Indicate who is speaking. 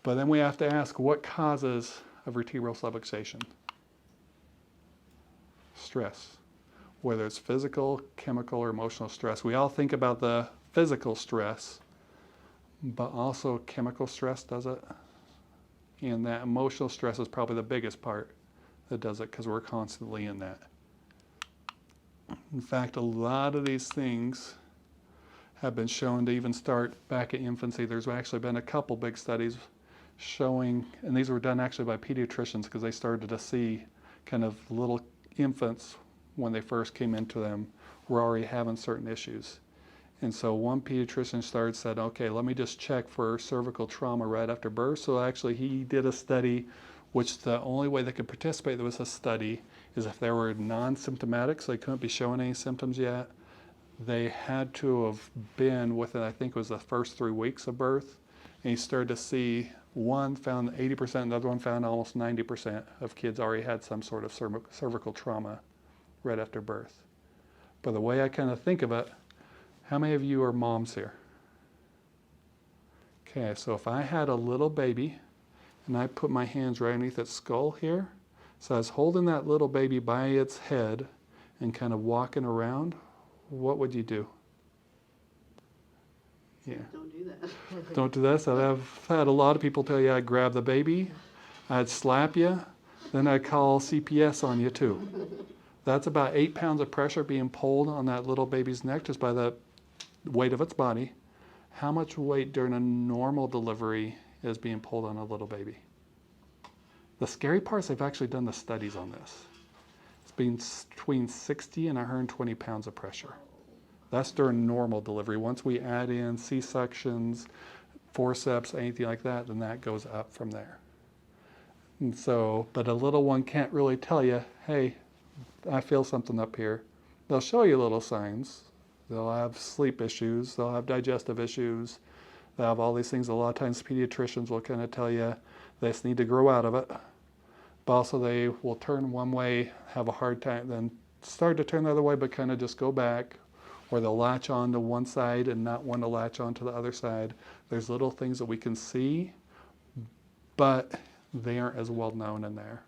Speaker 1: But then we have to ask, what causes a vertebral subluxation? Stress. Whether it's physical, chemical, or emotional stress. We all think about the physical stress, but also chemical stress does it. And that emotional stress is probably the biggest part that does it, because we're constantly in that. In fact, a lot of these things have been shown to even start back at infancy. There's actually been a couple big studies showing, and these were done actually by pediatricians, because they started to see kind of little infants when they first came into them were already having certain issues. And so one pediatrician said, okay, let me just check for cervical trauma right after birth. So actually he did a study, which the only way they could participate with a study is if they were non-symptomatic, so they couldn't be showing any symptoms yet. They had to have been within, I think it was the first 3 weeks of birth. And he started to see, one found 80%, the other one found almost 90% of kids already had some sort of cervical trauma right after birth. But the way I kind of think of it, how many of you are moms here? Okay, so if I had a little baby and I put my hands right underneath its skull here, so I was holding that little baby by its head and kind of walking around, what would you do? Yeah.
Speaker 2: Don't do that.
Speaker 1: Don't do that. So I've had a lot of people tell you I'd grab the baby, I'd slap you, then I'd call CPS on you too. That's about 8 pounds of pressure being pulled on that little baby's neck just by the weight of its body. How much weight during a normal delivery is being pulled on a little baby? The scary part is they've actually done the studies on this. It's been between 60 and 120 pounds of pressure. That's during normal delivery. Once we add in C-sections, forceps, anything like that, then that goes up from there. And so, but a little one can't really tell you, hey, I feel something up here. They'll show you little signs. They'll have sleep issues. They'll have digestive issues. They'll have all these things. A lot of times pediatricians will kind of tell you they just need to grow out of it. But also they will turn one way, have a hard time, then start to turn the other way, but kind of just go back. Or they'll latch on to one side and not want to latch on to the other side. There's little things that we can see, but they aren't as well known in there.